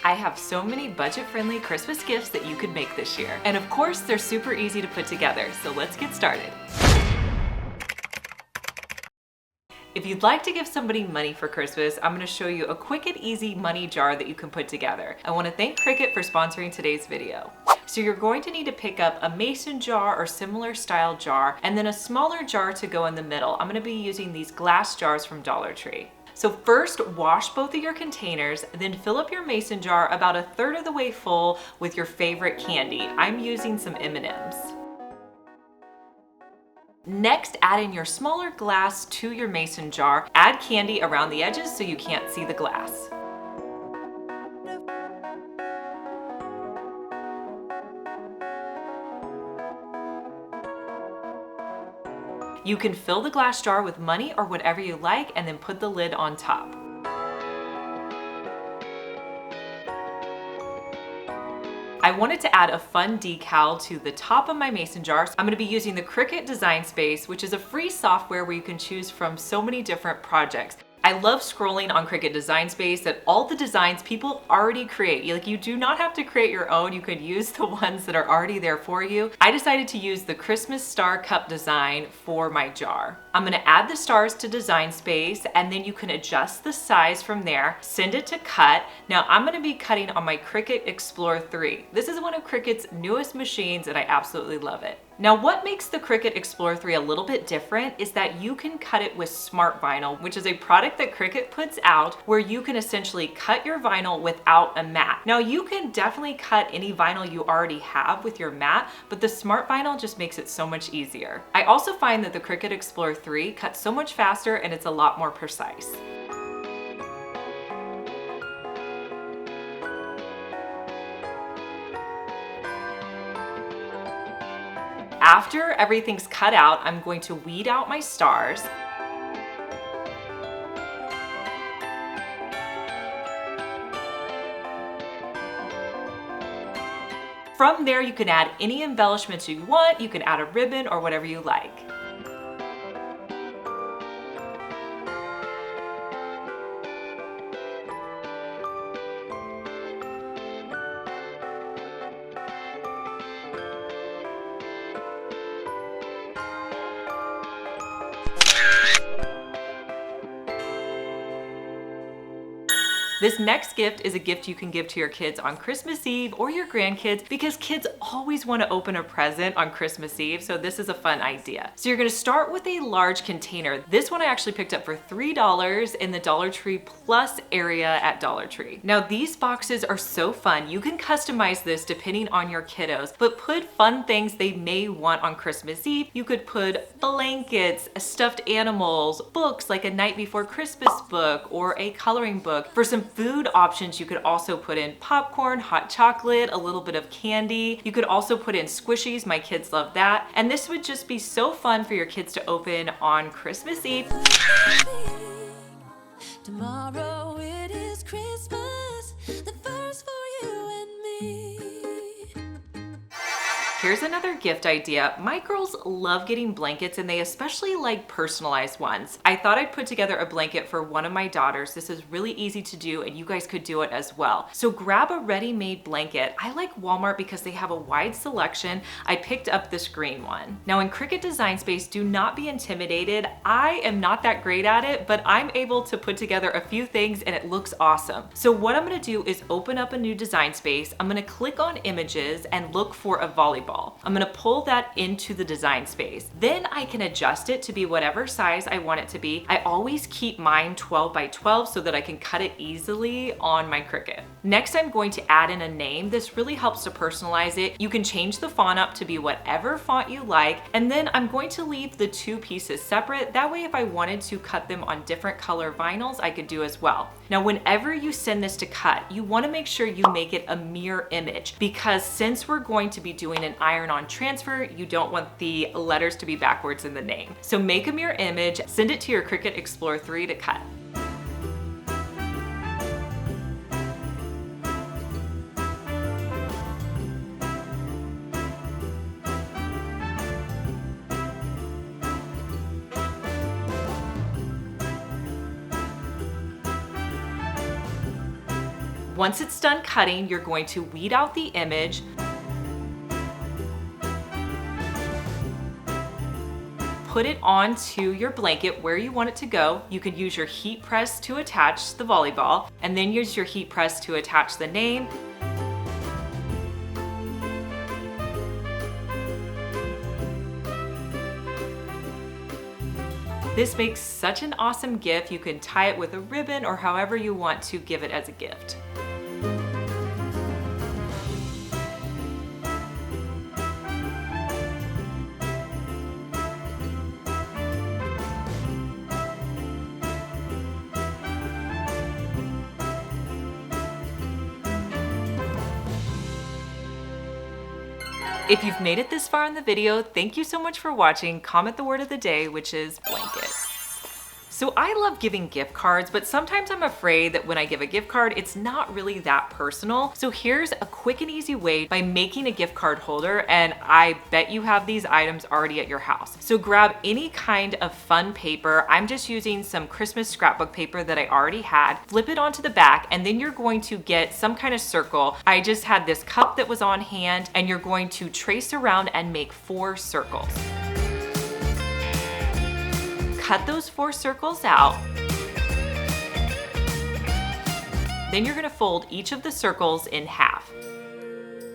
I have so many budget-friendly Christmas gifts that you could make this year. And of course, they're super easy to put together, so let's get started. If you'd like to give somebody money for Christmas, I'm gonna show you a quick and easy money jar that you can put together. I wanna thank Cricut for sponsoring today's video. So you're going to need to pick up a mason jar or similar style jar, and then a smaller jar to go in the middle. I'm gonna be using these glass jars from Dollar Tree. So first, wash both of your containers, then fill up your mason jar about 1/3 of the way full with your favorite candy. I'm using some M&Ms. Next, add in your smaller glass to your mason jar. Add candy around the edges so you can't see the glass. You can fill the glass jar with money or whatever you like and then put the lid on top. I wanted to add a fun decal to the top of my mason jar. I'm gonna be using the Cricut Design Space, which is a free software where you can choose from so many different projects. I love scrolling on Cricut Design Space at all the designs people already create. You do not have to create your own. You could use the ones that are already there for you. I decided to use the Christmas star cup design for my jar. I'm gonna add the stars to Design Space, and then you can adjust the size from there. Send it to cut. Now I'm gonna be cutting on my Cricut Explore 3. This is one of Cricut's newest machines and I absolutely love it. Now what makes the Cricut Explore 3 a little bit different is that you can cut it with Smart Vinyl, which is a product that Cricut puts out where you can essentially cut your vinyl without a mat. Now you can definitely cut any vinyl you already have with your mat, but the Smart Vinyl just makes it so much easier. I also find that the Cricut Explore 3 cuts so much faster and it's a lot more precise. After everything's cut out, I'm going to weed out my stars. From there, you can add any embellishments you want. You can add a ribbon or whatever you like. This next gift is a gift you can give to your kids on Christmas Eve or your grandkids because kids always want to open a present on Christmas Eve, so this is a fun idea. So you're going to start with a large container. This one I actually picked up for $3 in the Dollar Tree Plus area at Dollar Tree. Now these boxes are so fun. You can customize this depending on your kiddos, but put fun things they may want on Christmas Eve. You could put blankets, stuffed animals, books like a Night Before Christmas book or a coloring book. For some food options, you could also put in popcorn, hot chocolate, a little bit of candy. You could also put in squishies. My kids love that. And this would just be so fun for your kids to open on Christmas Eve. Tomorrow it is Christmas, the first for you and me. Here's another gift idea. My girls love getting blankets and they especially like personalized ones. I thought I'd put together a blanket for one of my daughters. This is really easy to do and you guys could do it as well. So grab a ready-made blanket. I like Walmart because they have a wide selection. I picked up this green one. Now in Cricut Design Space, do not be intimidated. I am not that great at it, but I'm able to put together a few things and it looks awesome. So what I'm gonna do is open up a new Design Space. I'm gonna click on images and look for a volleyball. I'm gonna pull that into the Design Space. Then I can adjust it to be whatever size I want it to be. I always keep mine 12 by 12 so that I can cut it easily on my Cricut. Next, I'm going to add in a name. This really helps to personalize it. You can change the font up to be whatever font you like. And then I'm going to leave the two pieces separate. That way, if I wanted to cut them on different color vinyls, I could do as well. Now, whenever you send this to cut, you wanna make sure you make it a mirror image because since we're going to be doing an iron-on transfer, you don't want the letters to be backwards in the name. So make a mirror image, send it to your Cricut Explore 3 to cut. Once it's done cutting, you're going to weed out the image. Put it onto your blanket where you want it to go. You could use your heat press to attach the volleyball, and then use your heat press to attach the name. This makes such an awesome gift. You can tie it with a ribbon or however you want to give it as a gift. If you've made it this far in the video, thank you so much for watching. Comment the word of the day, which is blanket. So I love giving gift cards, but sometimes I'm afraid that when I give a gift card, it's not really that personal. So here's a quick and easy way by making a gift card holder, and I bet you have these items already at your house. So grab any kind of fun paper. I'm just using some Christmas scrapbook paper that I already had. Flip it onto the back, and then you're going to get some kind of circle. I just had this cup that was on hand, and you're going to trace around and make 4 circles. Cut those 4 circles out. Then you're going to fold each of the circles in half.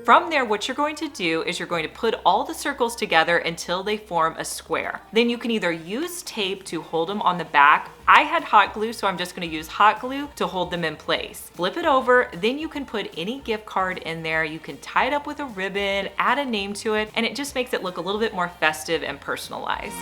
From there, what you're going to do is you're going to put all the circles together until they form a square. Then you can either use tape to hold them on the back. I had hot glue, so I'm just going to use hot glue to hold them in place. Flip it over, then you can put any gift card in there. You can tie it up with a ribbon, add a name to it, and it just makes it look a little bit more festive and personalized.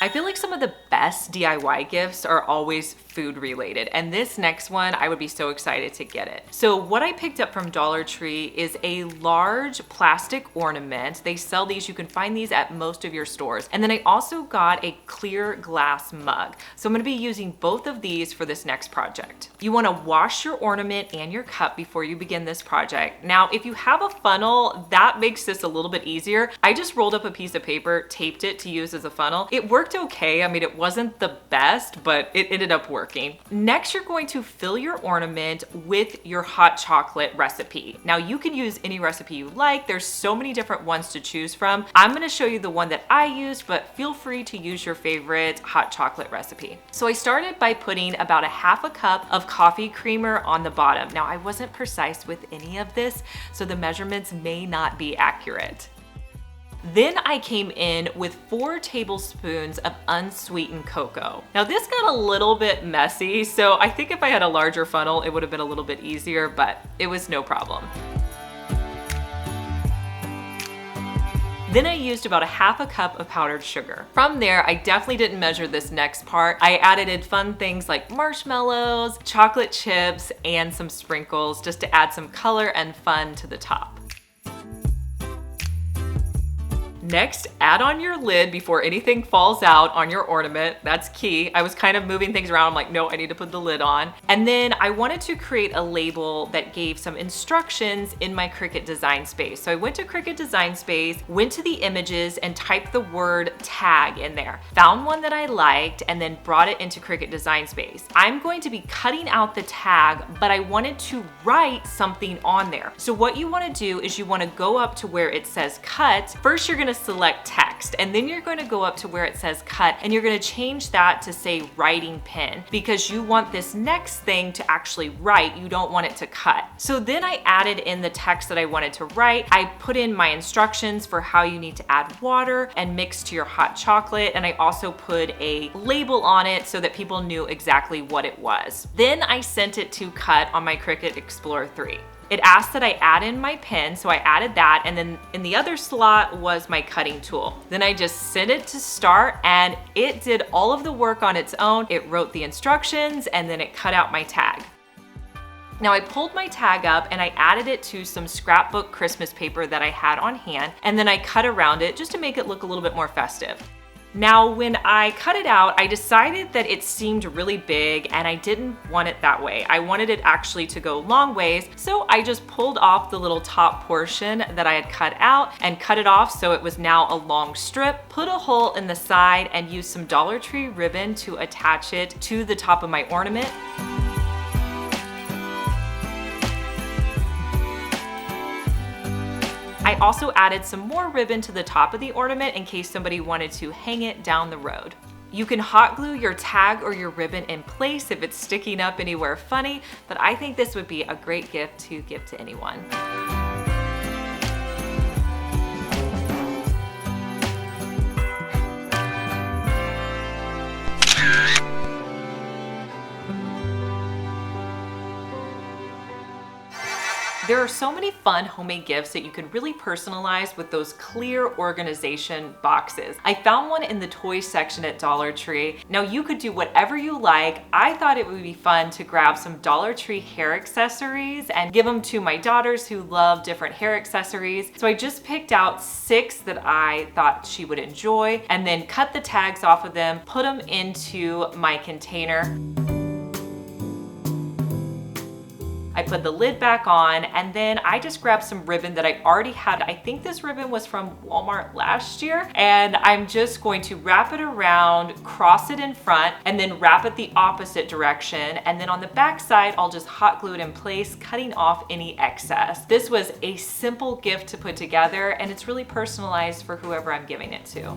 I feel like some of the best DIY gifts are always food related, and this next one, I would be so excited to get it. So what I picked up from Dollar Tree is a large plastic ornament. They sell these, you can find these at most of your stores. And then I also got a clear glass mug. So I'm gonna be using both of these for this next project. You wanna wash your ornament and your cup before you begin this project. Now, if you have a funnel, that makes this a little bit easier. I just rolled up a piece of paper, taped it to use as a funnel. It worked okay. I mean, it wasn't the best, but it ended up working. Next, you're going to fill your ornament with your hot chocolate recipe. Now, you can use any recipe you like. There's so many different ones to choose from. I'm going to show you the one that I used, but feel free to use your favorite hot chocolate recipe. So I started by putting about a half a cup of coffee creamer on the bottom. Now, I wasn't precise with any of this, so the measurements may not be accurate. Then I came in with 4 tablespoons of unsweetened cocoa. Now this got a little bit messy, so I think if I had a larger funnel, it would have been a little bit easier, but it was no problem. Then I used about a half a cup of powdered sugar. From there, I definitely didn't measure this next part. I added in fun things like marshmallows, chocolate chips, and some sprinkles just to add some color and fun to the top. Next, add on your lid before anything falls out on your ornament. That's key. I was kind of moving things around. I'm like, no, I need to put the lid on. And then I wanted to create a label that gave some instructions in my Cricut Design Space. So I went to Cricut Design Space, went to the images and typed the word tag in there. Found one that I liked and then brought it into Cricut Design Space. I'm going to be cutting out the tag, but I wanted to write something on there. So what you want to do is you want to go up to where it says cut. First, you're going to select text, and then you're going to go up to where it says cut, and you're going to change that to say writing pen, because you want this next thing to actually write. You don't want it to cut. So then I added in the text that I wanted to write. I put in my instructions for how you need to add water and mix to your hot chocolate, and I also put a label on it so that people knew exactly what it was. Then I sent it to cut on my Cricut Explore 3. It asked that I add in my pen, so I added that, and then in the other slot was my cutting tool. Then I just sent it to start, and it did all of the work on its own. It wrote the instructions, and then it cut out my tag. Now I pulled my tag up and I added it to some scrapbook Christmas paper that I had on hand, and then I cut around it just to make it look a little bit more festive. Now, when I cut it out, I decided that it seemed really big and I didn't want it that way. I wanted it actually to go long ways, so I just pulled off the little top portion that I had cut out and cut it off so it was now a long strip, put a hole in the side, and used some Dollar Tree ribbon to attach it to the top of my ornament. I also added some more ribbon to the top of the ornament in case somebody wanted to hang it down the road. You can hot glue your tag or your ribbon in place if it's sticking up anywhere funny, but I think this would be a great gift to give to anyone. There are so many fun homemade gifts that you can really personalize with those clear organization boxes. I found one in the toys section at Dollar Tree. Now you could do whatever you like. I thought it would be fun to grab some Dollar Tree hair accessories and give them to my daughters who love different hair accessories. So I just picked out 6 that I thought she would enjoy and then cut the tags off of them, put them into my container. I put the lid back on, and then I just grabbed some ribbon that I already had. I think this ribbon was from Walmart last year, and I'm just going to wrap it around, cross it in front, and then wrap it the opposite direction. And then on the back side, I'll just hot glue it in place, cutting off any excess. This was a simple gift to put together, and it's really personalized for whoever I'm giving it to.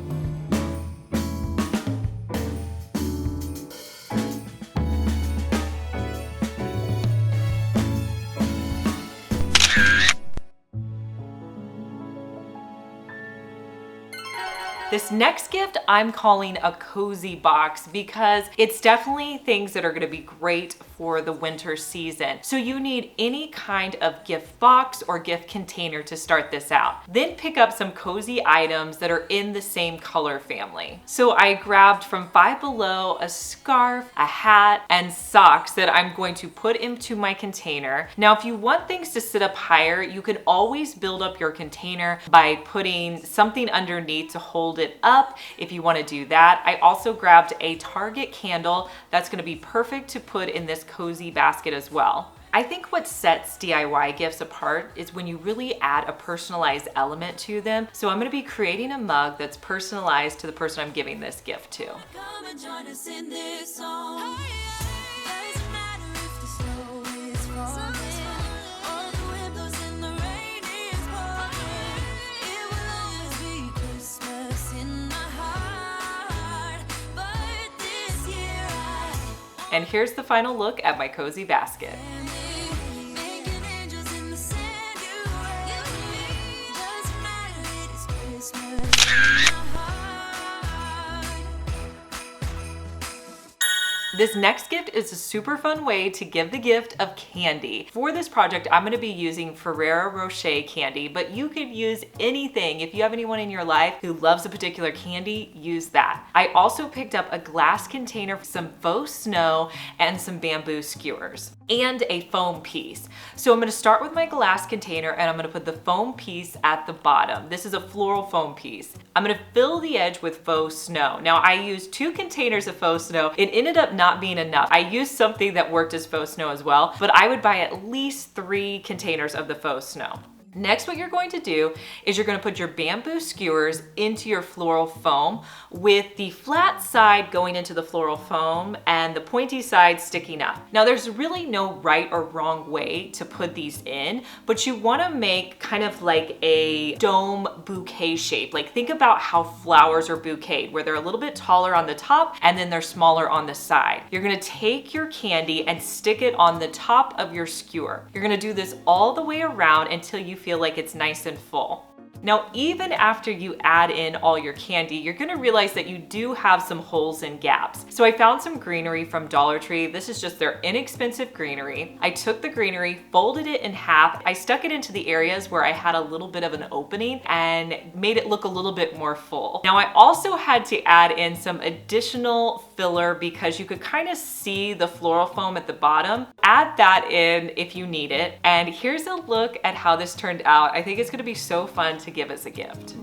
This next gift I'm calling a cozy box because it's definitely things that are going to be great for the winter season. So you need any kind of gift box or gift container to start this out. Then pick up some cozy items that are in the same color family. So I grabbed from Five Below a scarf, a hat, and socks that I'm going to put into my container. Now, if you want things to sit up higher, you can always build up your container by putting something underneath to hold it up if you want to do that. I also grabbed a Target candle that's going to be perfect to put in this cozy basket as well. I think what sets DIY gifts apart is when you really add a personalized element to them. So I'm going to be creating a mug that's personalized to the person I'm giving this gift to. Come and join us in this song. Doesn't matter if the snow is falling or the wind blows and the rain is pouring. It will always be Christmas in my heart. But this year And here's the final look at my cozy basket. making angels in the sand. You and me. Doesn't matter, it is Christmas in my heart. This next gift is a super fun way to give the gift of candy. For this project, I'm going to be using Ferrero Rocher candy, but you could use anything. If you have anyone in your life who loves a particular candy, use that. I also picked up a glass container, some faux snow, and some bamboo skewers, and a foam piece. So I'm going to start with my glass container and I'm going to put the foam piece at the bottom. This is a floral foam piece. I'm going to fill the edge with faux snow. Now I used 2 containers of faux snow. It ended up not being enough. I used something that worked as faux snow as well, but I would buy at least 3 containers of the faux snow. Next, what you're going to do is you're going to put your bamboo skewers into your floral foam with the flat side going into the floral foam and the pointy side sticking up. Now, there's really no right or wrong way to put these in, but you want to make kind of like a dome bouquet shape. Like think about how flowers are bouqueted, where they're a little bit taller on the top and then they're smaller on the side. You're going to take your candy and stick it on the top of your skewer. You're going to do this all the way around until you feel like it's nice and full. Now, even after you add in all your candy, you're gonna realize that you do have some holes and gaps. So I found some greenery from Dollar Tree. This is just their inexpensive greenery. I took the greenery, folded it in half. I stuck it into the areas where I had a little bit of an opening and made it look a little bit more full. Now, I also had to add in some additional filler because you could kind of see the floral foam at the bottom. Add that in if you need it. And here's a look at how this turned out. I think it's gonna be so fun to give as a gift.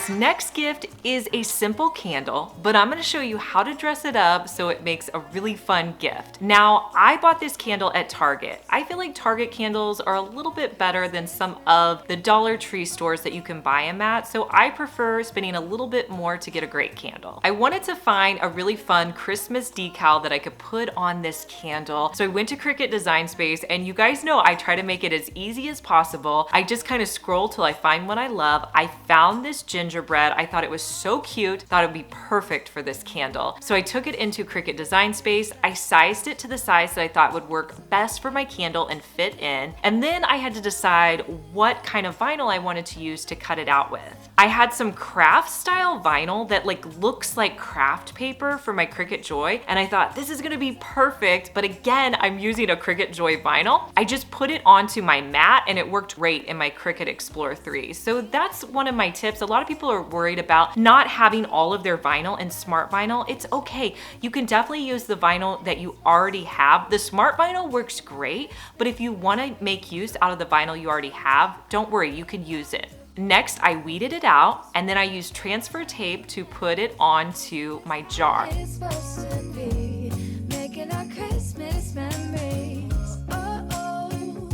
This next gift is a simple candle, but I'm gonna show you how to dress it up so it makes a really fun gift. Now, I bought this candle at Target. I feel like Target candles are a little bit better than some of the Dollar Tree stores that you can buy them at, so I prefer spending a little bit more to get a great candle. I wanted to find a really fun Christmas decal that I could put on this candle, so I went to Cricut Design Space, and you guys know I try to make it as easy as possible. I just kind of scroll till I find what I love. I found this gingerbread. I thought it was so cute, thought it would be perfect for this candle. So I took it into Cricut Design Space. I sized it to the size that I thought would work best for my candle and fit in. And then I had to decide what kind of vinyl I wanted to use to cut it out with. I had some craft style vinyl that looks like craft paper for my Cricut Joy, and I thought this is gonna be perfect, but again, I'm using a Cricut Joy vinyl. I just put it onto my mat and it worked great in my Cricut Explore 3. So that's one of my tips. A lot of people are worried about not having all of their vinyl in smart vinyl. It's okay. You can definitely use the vinyl that you already have. The smart vinyl works great, but if you wanna make use out of the vinyl you already have, don't worry, you can use it. Next, I weeded it out, and then I used transfer tape to put it onto my jar. It's supposed to be making our Christmas memories. Oh, oh.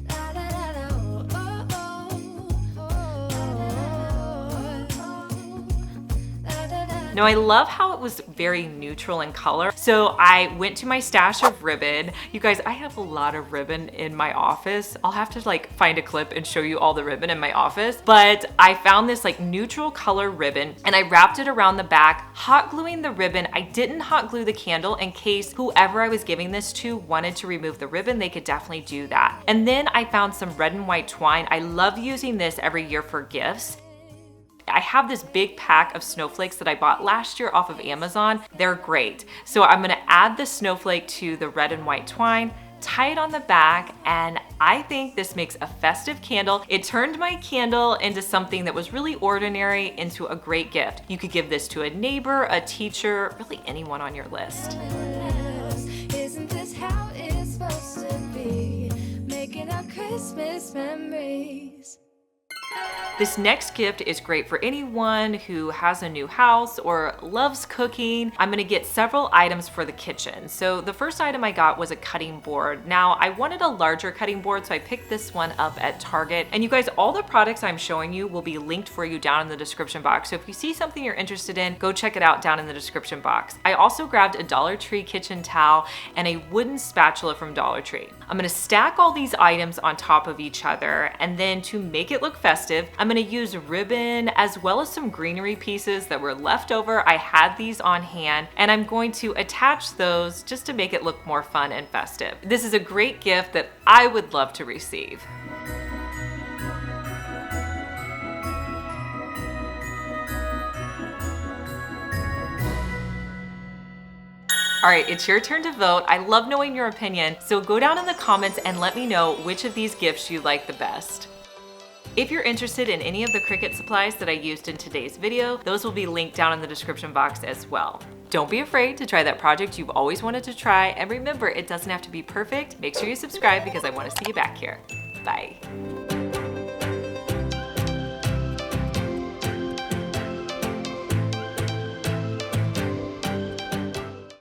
La, la, la, la. Oh, oh. Oh, oh. La, la, la. Now I love how it was very neutral in color. So I went to my stash of ribbon. You guys, I have a lot of ribbon in my office. I'll have to find a clip and show you all the ribbon in my office. But I found this neutral color ribbon and I wrapped it around the back, hot gluing the ribbon. I didn't hot glue the candle in case whoever I was giving this to wanted to remove the ribbon, they could definitely do that. And then I found some red and white twine. I love using this every year for gifts. I have this big pack of snowflakes that I bought last year off of Amazon. They're great. So I'm gonna add the snowflake to the red and white twine, tie it on the back, and I think this makes a festive candle. It turned my candle into something that was really ordinary into a great gift. You could give this to a neighbor, a teacher, really anyone on your list. Isn't this how it's supposed to be? Making our Christmas memories. This next gift is great for anyone who has a new house or loves cooking. I'm gonna get several items for the kitchen. So the first item I got was a cutting board. Now I wanted a larger cutting board, so I picked this one up at Target. And you guys, all the products I'm showing you will be linked for you down in the description box. So if you see something you're interested in, go check it out down in the description box. I also grabbed a Dollar Tree kitchen towel and a wooden spatula from Dollar Tree. I'm gonna stack all these items on top of each other, and then to make it look festive, I'm gonna use ribbon as well as some greenery pieces that were left over. I had these on hand, and I'm going to attach those just to make it look more fun and festive. This is a great gift that I would love to receive. All right, it's your turn to vote. I love knowing your opinion, so go down in the comments and let me know which of these gifts you like the best. If you're interested in any of the Cricut supplies that I used in today's video, those will be linked down in the description box as well. Don't be afraid to try that project you've always wanted to try, and remember, it doesn't have to be perfect. Make sure you subscribe because I want to see you back here. Bye.